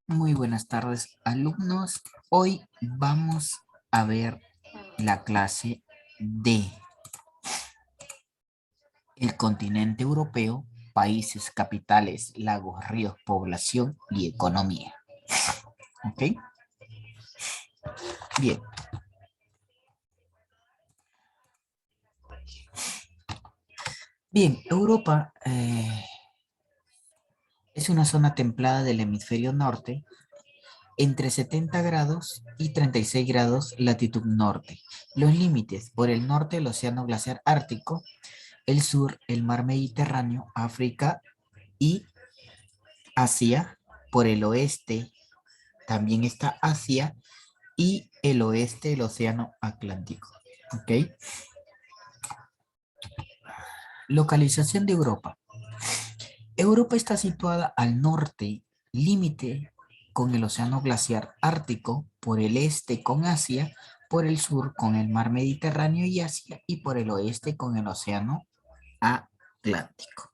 Muy buenas tardes, alumnos. Hoy vamos a ver la clase de el continente europeo, países, capitales, lagos, ríos, población y economía. ¿Ok? Bien. Bien, Europa es una zona templada del hemisferio norte entre 70 grados y 36 grados latitud norte. Los límites: por el norte el océano glaciar ártico, el sur el mar Mediterráneo, África y Asia. Por el oeste también está Asia y el oeste el océano Atlántico. ¿Ok? Localización de Europa. Europa está situada al norte, límite con el océano glaciar ártico, por el este con Asia, por el sur con el mar Mediterráneo y Asia, y por el oeste con el océano Atlántico.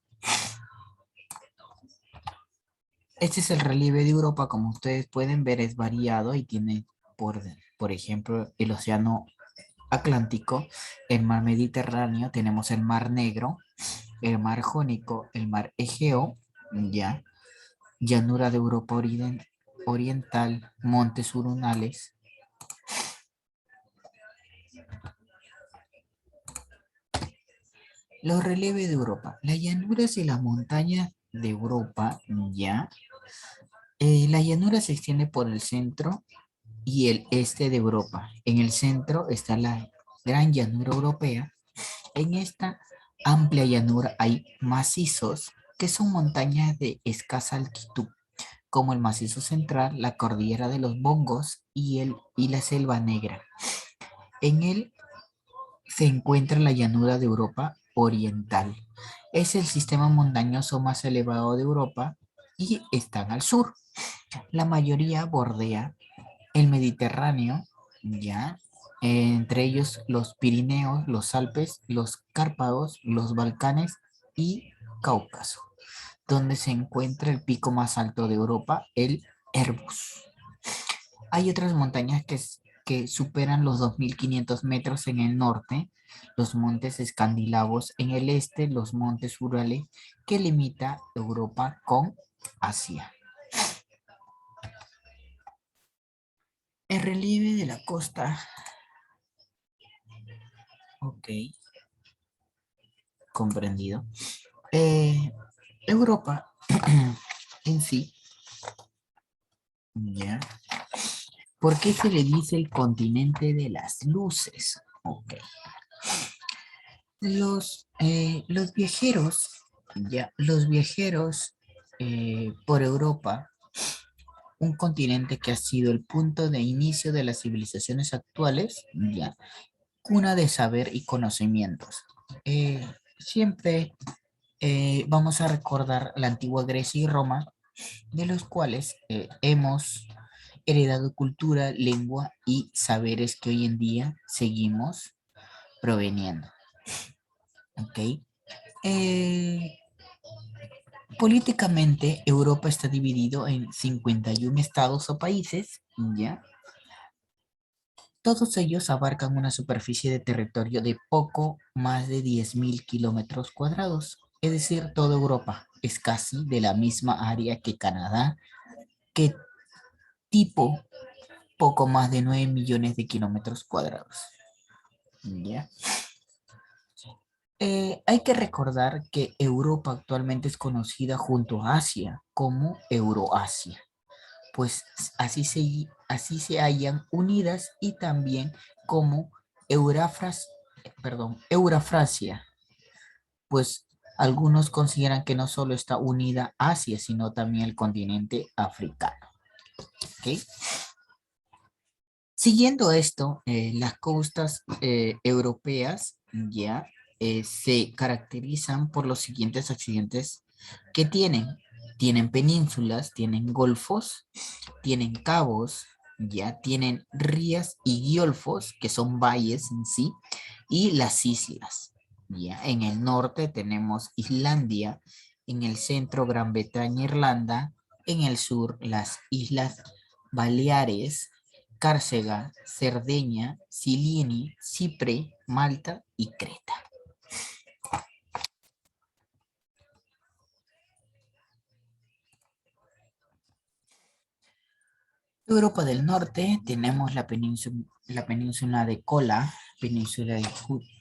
Este es el relieve de Europa. Como ustedes pueden ver, es variado y tiene, por ejemplo, el océano Atlántico, el mar Mediterráneo, tenemos el mar Negro, el mar Jónico, el mar Egeo, ya, llanura de Europa Oriental, montes urunales. Los relieves de Europa: las llanuras y las montañas de Europa, ya. La llanura se extiende por el centro y el este de Europa. En el centro está la gran llanura europea. En esta amplia llanura hay macizos, que son montañas de escasa altitud, como el macizo central, la cordillera de los Vosgos y la selva negra. En él se encuentra la llanura de Europa Oriental. Es el sistema montañoso más elevado de Europa y están al sur. La mayoría bordea el Mediterráneo, ya, entre ellos los Pirineos, los Alpes, los Cárpados, los Balcanes y Cáucaso, donde se encuentra el pico más alto de Europa, el Erebus. Hay otras montañas que superan los 2.500 metros en el norte, los montes escandinavos en el este, los montes Urales, que limita Europa con Asia. El relieve de la costa. Ok, comprendido. Europa en sí, ¿ya? ¿Por qué se le dice el continente de las luces? Ok. Los viajeros, ya, los viajeros por Europa, un continente que ha sido el punto de inicio de las civilizaciones actuales, ya, cuna de saber y conocimientos. Siempre vamos a recordar la antigua Grecia y Roma, de los cuales hemos heredado cultura, lengua y saberes que hoy en día seguimos proveniendo. ¿Ok? Eh, Políticamente, Europa está dividido en 51 estados o países, ¿ya? Todos ellos abarcan una superficie de territorio de poco más de 10.000 kilómetros cuadrados. Es decir, toda Europa es casi de la misma área que Canadá, que tipo poco más de 9 millones de kilómetros cuadrados. ¿Ya? Hay que recordar que Europa actualmente es conocida junto a Asia como Euroasia, pues así se hallan unidas, y también como Eurafrasia, pues algunos consideran que no solo está unida Asia, sino también el continente africano. ¿Ok? Siguiendo esto, las costas europeas ya se caracterizan por los siguientes accidentes que tienen. Tienen penínsulas, tienen golfos, tienen cabos, ya tienen rías y golfos, que son valles en sí, y las islas. Ya en el norte tenemos Islandia, en el centro Gran Bretaña, Irlanda, En el sur, las islas Baleares, Córcega, Cerdeña, Silini, Chipre, Malta y Creta. Europa del Norte tenemos la península de Kola, península de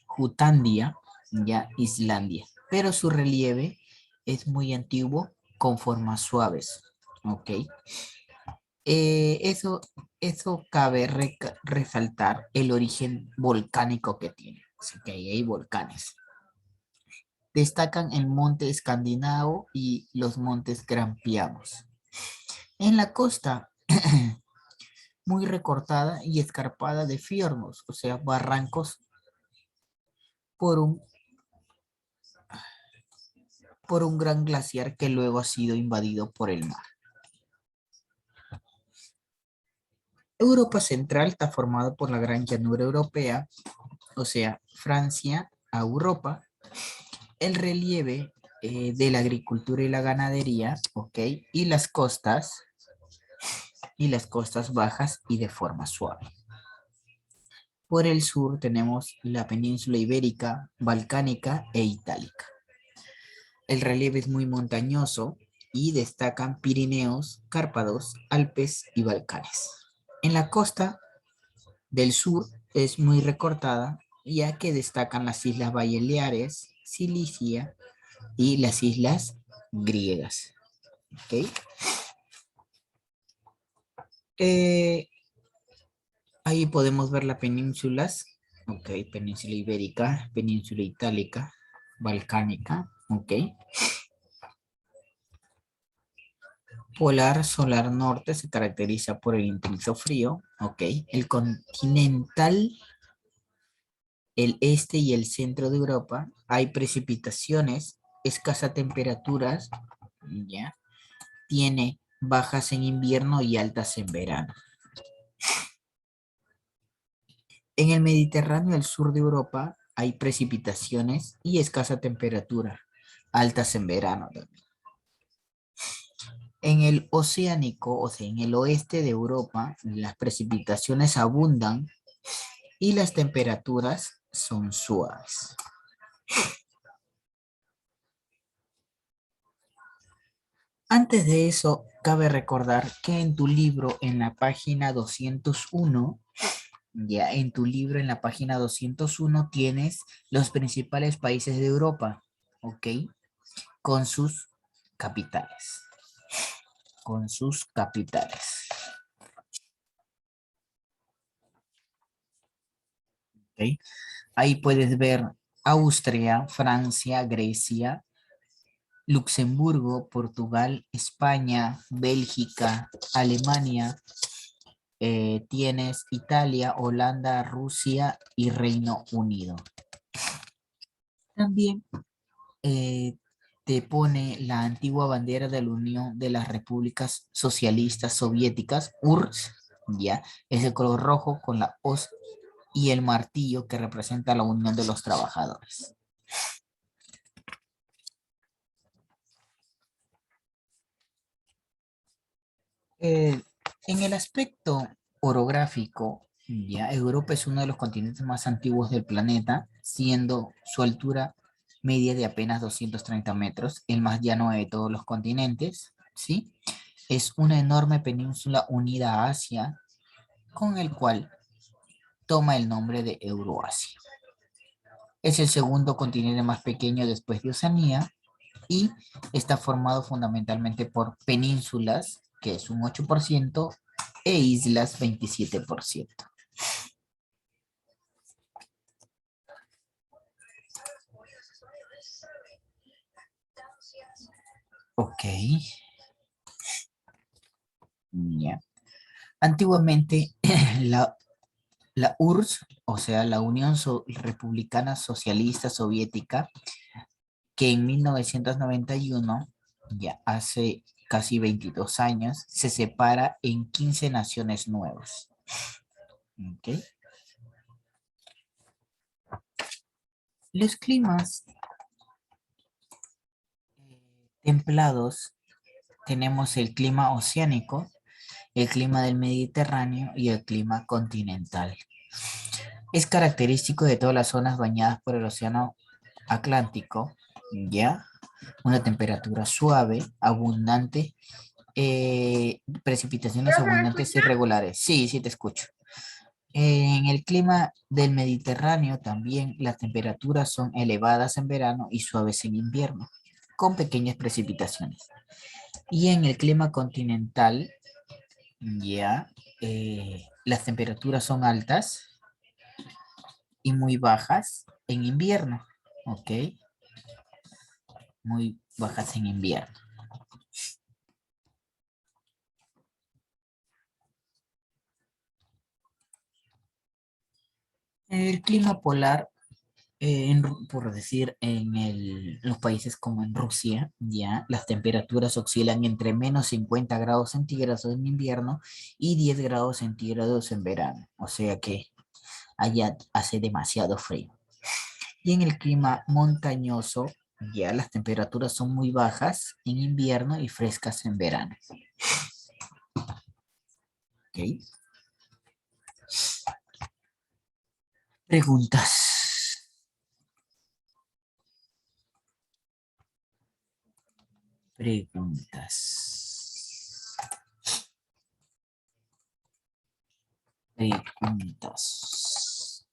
Jutlandia, ya Islandia, pero su relieve es muy antiguo con formas suaves, ¿ok? Eso, eso cabe resaltar el origen volcánico que tiene, así que ahí hay volcanes. Destacan el monte Escandinavo y los montes Grampianos. En la costa muy recortada y escarpada de fiordos, o sea, barrancos por un, por un gran glaciar que luego ha sido invadido por el mar. Europa Central está formada por la gran llanura europea, o sea, Francia a Europa, el relieve de la agricultura y la ganadería, ¿ok? Y las costas bajas y de forma suave. Por el sur tenemos la península ibérica, balcánica e itálica. El relieve es muy montañoso y destacan Pirineos, Cárpatos, Alpes y Balcanes. En la costa del sur es muy recortada, ya que destacan las islas Baleares, Sicilia y las islas griegas. ¿Ok? Eh, Ahí podemos ver las penínsulas. Ok, península ibérica, península itálica, balcánica. Ok. Polar solar norte se caracteriza por el intenso frío, ok. El continental, el este y el centro de Europa, hay precipitaciones, escasa temperaturas, ya. Tiene bajas en invierno y altas en verano. En el Mediterráneo, el sur de Europa, hay precipitaciones y escasa temperatura, altas en verano también. En el oceánico, o sea, en el oeste de Europa, las precipitaciones abundan y las temperaturas son suaves. Antes de eso, cabe recordar que en tu libro, en la página 201, ya en tu libro, en la página 201, tienes los principales países de Europa, ¿ok? Con sus capitales, con sus capitales, ¿ok? Ahí puedes ver Austria, Francia, Grecia, Luxemburgo, Portugal, España, Bélgica, Alemania, tienes Italia, Holanda, Rusia y Reino Unido. También eh, te pone la antigua bandera de la Unión de las Repúblicas Socialistas Soviéticas, URSS, ya, es el color rojo con la hoz y el martillo que representa la Unión de los Trabajadores. Eh, en el aspecto orográfico, ya, Europa es uno de los continentes más antiguos del planeta, siendo su altura media de apenas 230 metros, el más llano de todos los continentes, ¿sí? Es una enorme península unida a Asia, con el cual toma el nombre de Euroasia. Es el segundo continente más pequeño después de Oceanía y está formado fundamentalmente por penínsulas, que es un 8%, e islas 27%. Ok, ya. Antiguamente la, la URSS, o sea, la Unión Republicana Socialista Soviética, que en 1991, ya hace casi 22 años, se separa en 15 naciones nuevas. ¿Ok? Los climas templados tenemos el clima oceánico, el clima del Mediterráneo y el clima continental. Es característico de todas las zonas bañadas por el océano Atlántico, ¿ya? Una temperatura suave, abundante, precipitaciones ¿Profe, me abundantes y escucha? regulares. Sí, sí te escucho. En el clima del Mediterráneo también las temperaturas son elevadas en verano y suaves en invierno, con pequeñas precipitaciones. Y en el clima continental, ya, las temperaturas son altas y muy bajas en invierno, ¿ok? Muy bajas en invierno. El clima polar, por decir, los países como en Rusia, ya, las temperaturas oscilan entre menos 50 grados centígrados en invierno y 10 grados centígrados en verano. O sea que allá hace demasiado frío. Y en el clima montañoso, ya las temperaturas son muy bajas en invierno y frescas en verano. ¿Ok? Preguntas. Preguntas. Preguntas.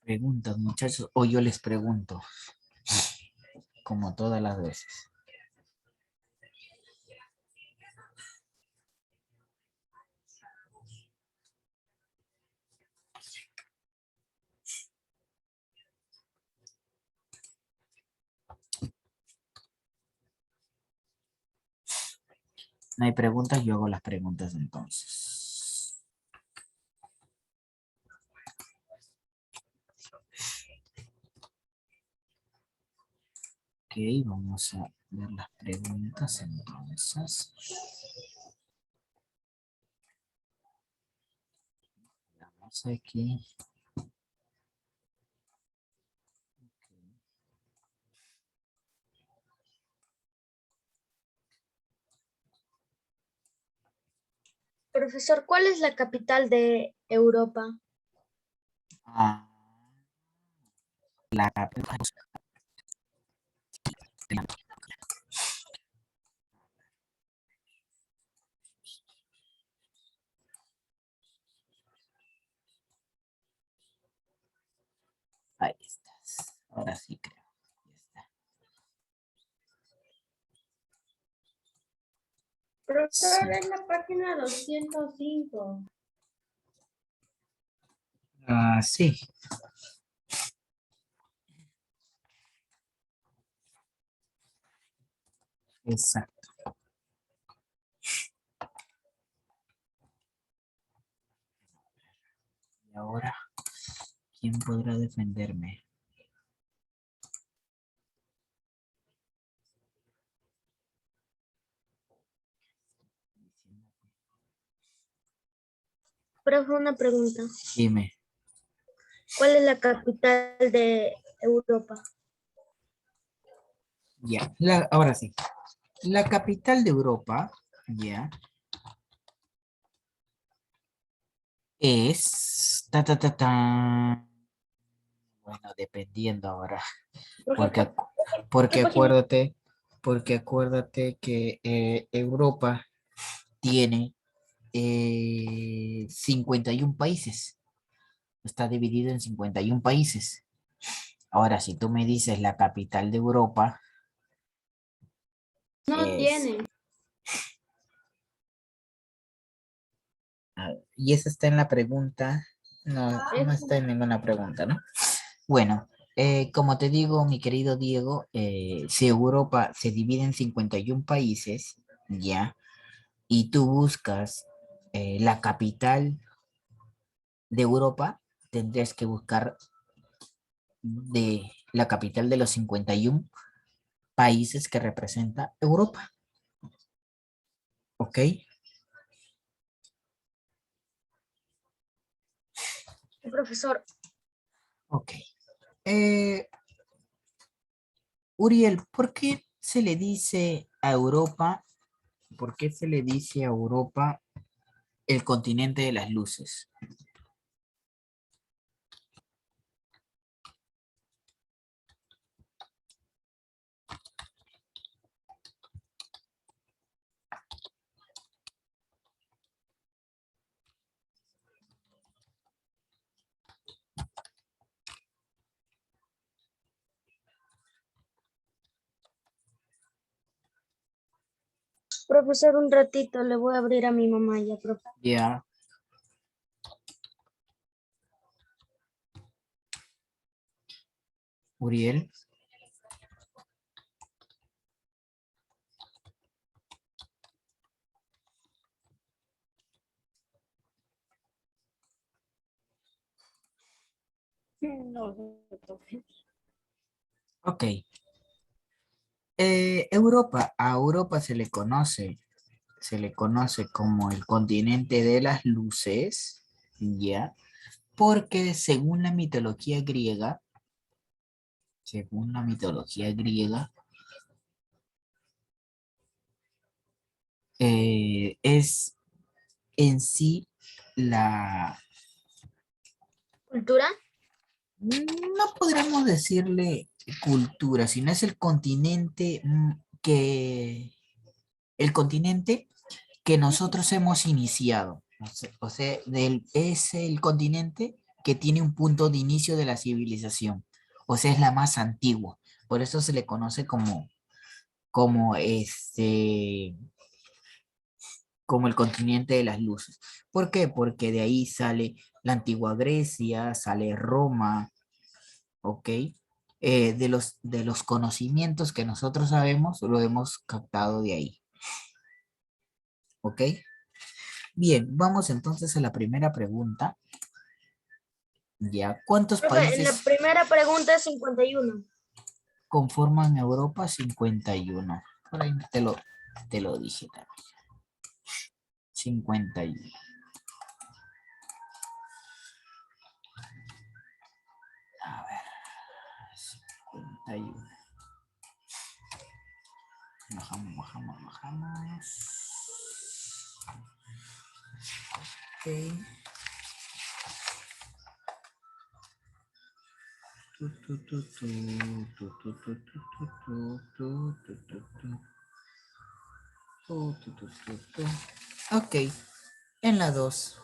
Preguntas, muchachos, o yo les pregunto, como todas las veces. No hay preguntas, yo hago las preguntas entonces. Ok, vamos a ver las preguntas entonces. Vamos aquí. Profesor, ¿cuál es la capital de Europa? Ah, la capital. Ahí estás. Ahora sí creo. Ya está. Profesor, Sí. es la página 205. Ah, sí, exacto. Y ahora, ¿quién podrá defenderme? Profe, una pregunta. Dime. ¿Cuál es la capital de Europa? Ya, ahora sí. La capital de Europa, ya, es... Ta, ta, ta, ta. Bueno, dependiendo ahora. Profe, Porque, ¿qué porque página? acuérdate, porque acuérdate que Europa tiene 51 países. Está dividido en 51 países. Ahora, si tú me dices la capital de Europa, No es... tiene. Y eso está en la pregunta. No, no Es está en ninguna pregunta, ¿no? Bueno, como te digo, mi querido Diego, si Europa se divide en 51 países, ¿ya? Y tú buscas la capital de Europa, tendrías que buscar de la capital de los 51 países que representa Europa, ¿ok? profesor. Ok. Eh, Uriel, ¿por qué se le dice a Europa, por qué se le dice a Europa el continente de las luces? Profesor, un ratito, le voy a abrir a mi mamá ya, profe. Ya. Uriel. No, profe. Ok. Europa, a Europa se le conoce como el continente de las luces, ¿ya? Porque según la mitología griega, es en sí la, ¿Cultura? no podríamos decirle cultura, sino es el continente el continente que nosotros hemos iniciado. O sea, es el continente que tiene un punto de inicio de la civilización. O sea, es la más antigua. Por eso se le conoce como como el continente de las luces. ¿Por qué? Porque de ahí sale la antigua Grecia, sale Roma, ¿ok? De los conocimientos que nosotros sabemos, lo hemos captado de ahí, ¿ok? Bien, vamos entonces a la primera pregunta. Ya, ¿cuántos Profe, en la países primera pregunta es 51. conforman Europa? 51. Por ahí te lo dije también. 51. A ver, 51. Bajamos, bajamos, bajamos. Ok. Tu, tu, tu, tu, tu, tu, tu, tu, tu, tu, tu, tu, tu, tu. Tu, tu, tu, tu, tu. Ok, en la 2.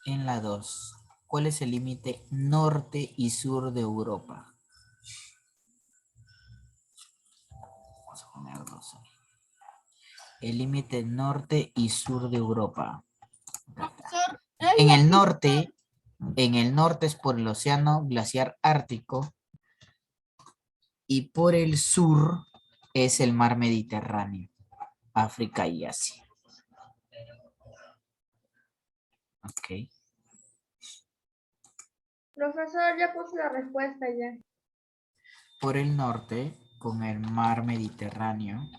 En la 2. ¿Cuál es el límite norte y sur de Europa? Vamos a poner 2 ahí. El límite norte y sur de Europa. Profesor, En el norte, en el norte es por el océano glaciar ártico y por el sur es el mar Mediterráneo, África y Asia. Ok. profesor, ya puse la respuesta ya. Por el norte, con el mar Mediterráneo.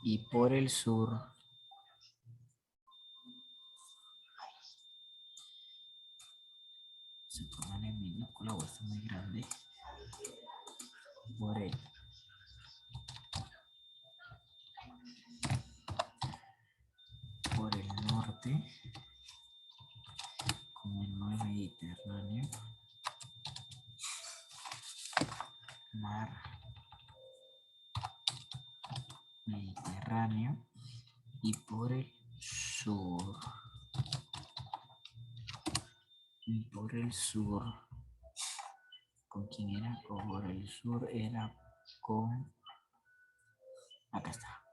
Y por el sur, se pongan en minúscula o está muy grande. Por el norte, con el mar Mediterráneo, mar Mediterráneo, y por el sur, ¿con quién era? Por el sur era con, acá está.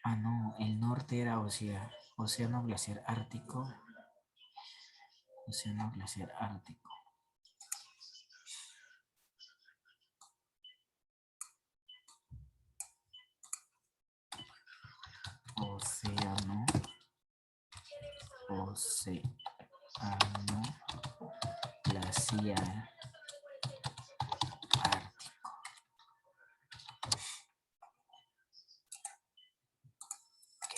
Ah, no, el norte era océano glaciar ártico, océano glaciar ártico. Océano glaciar ártico. Ok.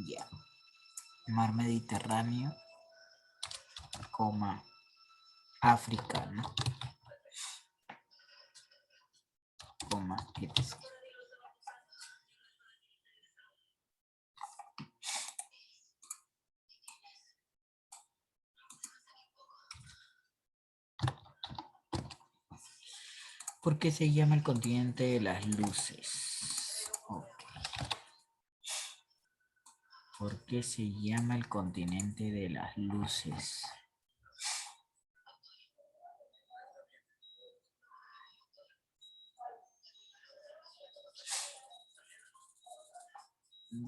Ya. Mar Mediterráneo, coma, África, ¿no? Coma, etc. ¿Por qué se llama el continente de las luces? Ok. ¿Por qué se llama el continente de las luces?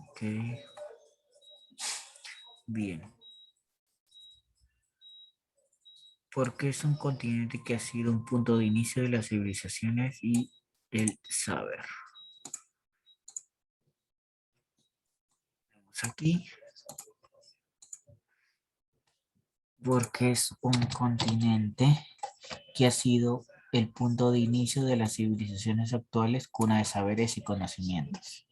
Ok. Bien. Porque es un continente que ha sido un punto de inicio de las civilizaciones y el saber. Vamos aquí. Porque es un continente que ha sido el punto de inicio de las civilizaciones actuales, cuna de saberes y conocimientos.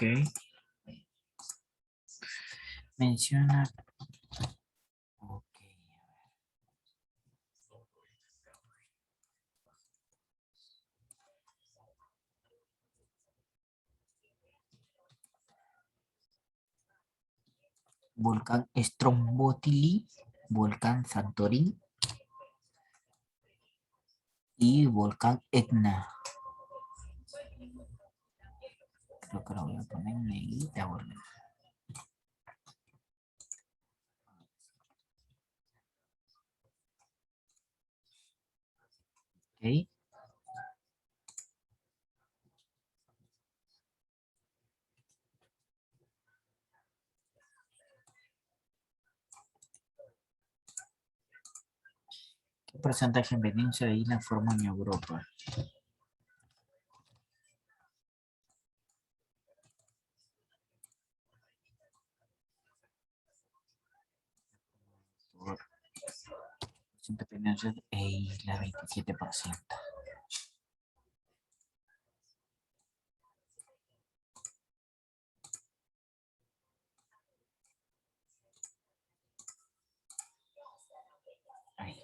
Ok. Menciona. Ok. Volcán Stromboli, volcán Santorín y volcán Etna. Creo que lo voy a poner en negrita. Ok. ¿Qué porcentaje en península y isla forman Europa? Por península e isla 27%. Ahí.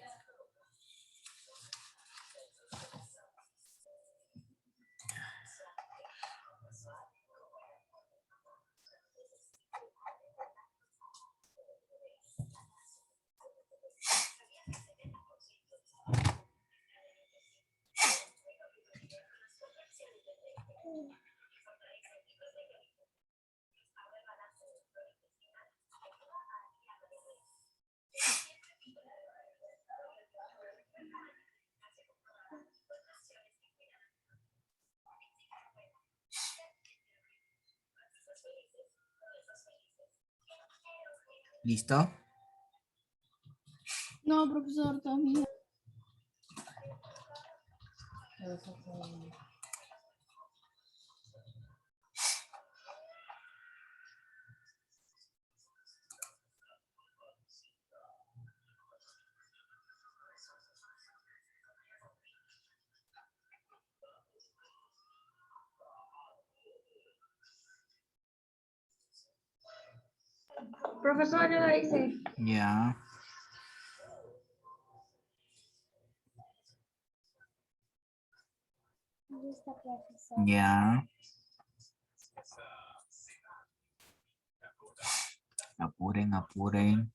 ¿Listo? No, profesor, todavía. Profesor, yo la hice. Ya. Lista, profesor. Ya. Apuren, apuren.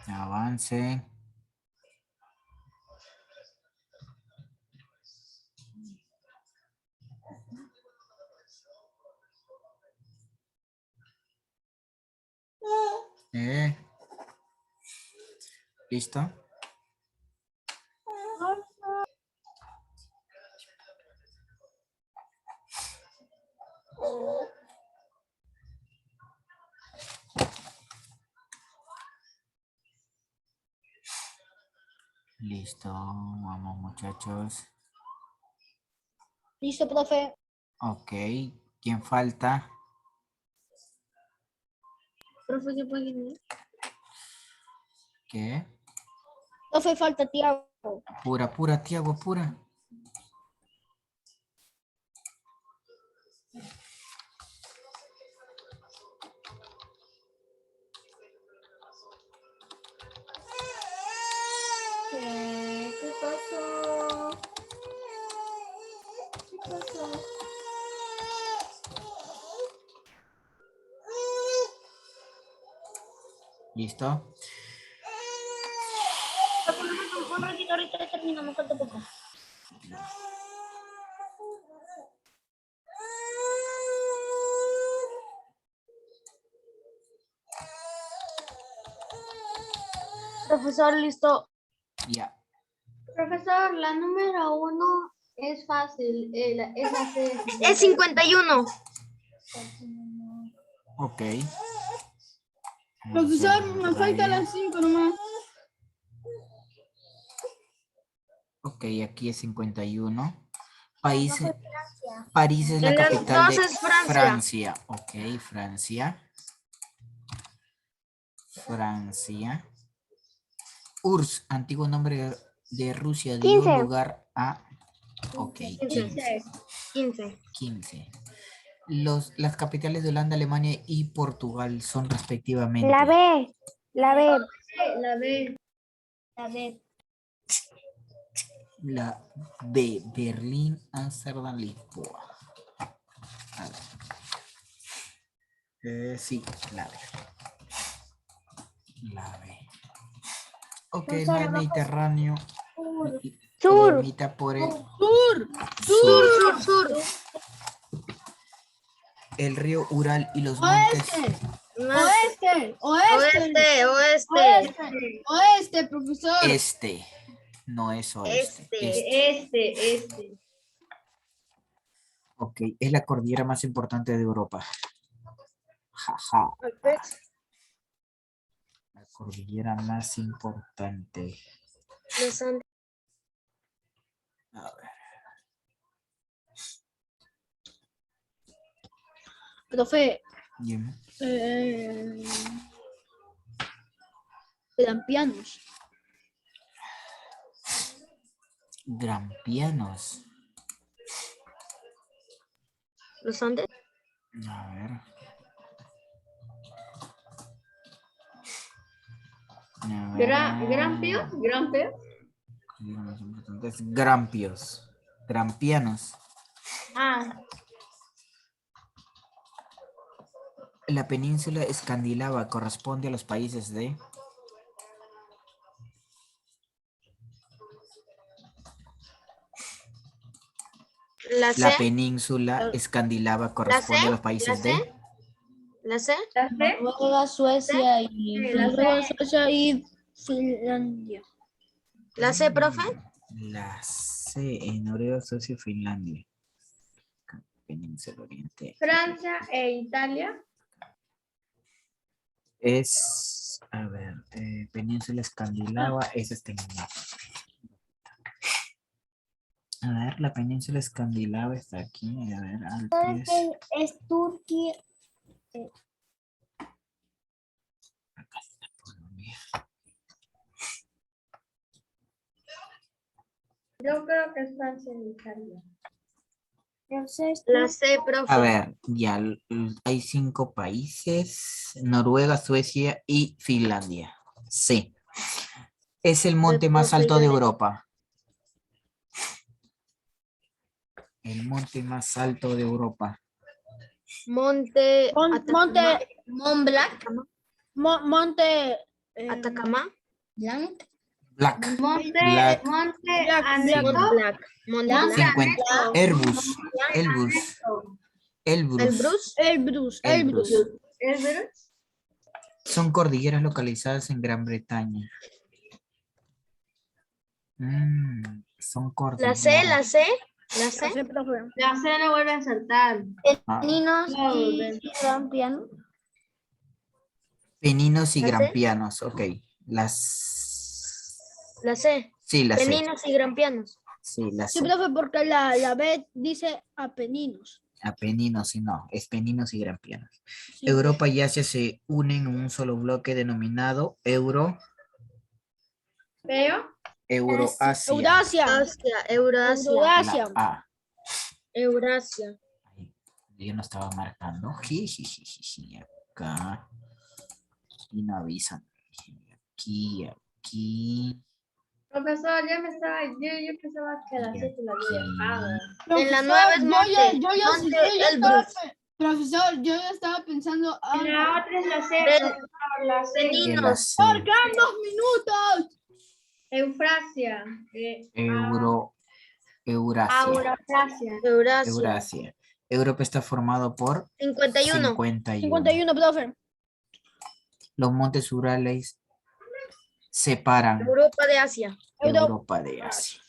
Avance. ¿Listo? Listo, vamos muchachos. Listo, profe. Ok, ¿quién falta? Profe, ¿qué página es? ¿Qué? Profe, falta Tiago. Pura, Tiago, pura. ¿Qué pasó? ¿Qué pasó? ¿Listo? Un ratito, ahorita terminamos, falta poco. Profesor, listo. Ya. Profesor, la número 1 es fácil, es la C. Es 51. Ok. Profesor, me falta las 5 nomás. Ok, aquí es 51. País, París es la En la capital de 2 es Francia. Francia. Ok, Francia. Francia. URSS, antiguo nombre de Rusia, dio 15. lugar a... Ok, 15. 15. Las capitales de Holanda, Alemania y Portugal son respectivamente. La B. La B. La B. La B. La B, Berlín, Ámsterdam, Lisboa. A ver. Sí, la B. La B. Ok, mar Mediterráneo. Sur. Limita por el Sur. sur. Sur. El río Ural y los montes. Oeste. Oeste, profesor. Este. No es oeste. Este. Ok, es la cordillera más importante de Europa. Jaja. La cordillera más importante. Los Andes. A ver. Profe, Dime. Grampianos. Grampianos. Los Andes. A ver. Grampios. Grampios. Grampianos. Ah. La península escandinava corresponde a los países de... La península escandinava corresponde a los países de... La C. Noruega, Suecia y Finlandia. La C, profe. La C en Noruega, Suecia y Finlandia. Península Oriente. Francia e Italia. Es, a ver, península escandinava, es este mismo. A ver, la península escandinava está aquí, a ver, Alpes. Es Turquía. Acá está Polonia. Yo creo que es Francia e Italia. La C, profe. A ver, ya hay 5 países, Noruega, Suecia y Finlandia. Sí. Es el monte más alto de Europa. El monte más alto de Europa. Monte. Mont Blanc. Monte. Atacama. Blanc. Black. Monte. Black. Monte. Black. Monte. 50. Elbrus. Elbrus. Elbrus. Elbrus. Elbrus. Son cordilleras localizadas en Gran Bretaña. Son cordilleras. La C, profe. La C no vuelve a saltar. Ah, Peninos No, y grampianos. Peninos y ¿La C? grampianos, ok. Las... La C. Sí, la sé. Peninos y grampianos. Sí, la Sí, sé. profe, porque la B dice apeninos. Apeninos y no, es peninos y grampianos. Sí, Europa y Asia se unen en un solo bloque denominado ¿Veo? Euroasia. Eurasia. Eurasia. La A. Eurasia. Ay, yo no estaba marcando. Jijijiji, acá. Y no avisan. Aquí. Profesor, yo pensaba que la C se la había dejado. En la 9 es Monte. Profesor, yo ya estaba pensando. La otra es la C, profesor, la C. En la Peninos. C. ¡Quedan 2 minutos! Eufrasia. Eurasia. Eurasia. Eurasia. Europa está formado por 51. 51. 51, profe. Los montes Urales separan Europa de Asia. Europa de Asia.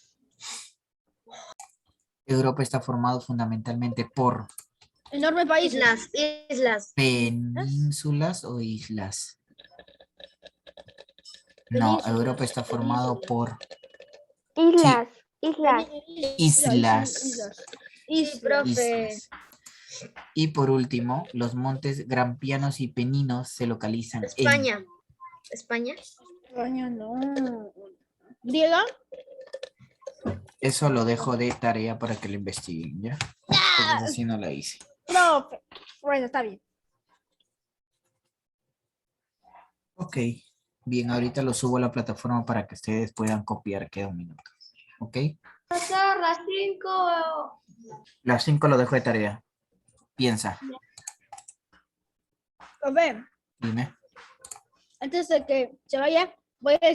Europa está formado fundamentalmente por Enorme país. Islas. penínsulas o islas. No, Penínsulas. Europa está formado por Islas. islas. Sí, profe. Islas. Y por último, los montes grampianos y peninos se localizan España. España. España no. ¿Griega? Eso lo dejo de tarea para que lo investiguen, ¿ya? Porque así no la hice. Profe. Bueno, está bien. Ok. Bien, ahorita lo subo a la plataforma para que ustedes puedan copiar. Queda un minuto. ¿Ok? Profesor, las 5. Las 5 lo dejo de tarea. Piensa. Profe, Dime. antes de que se vaya, voy a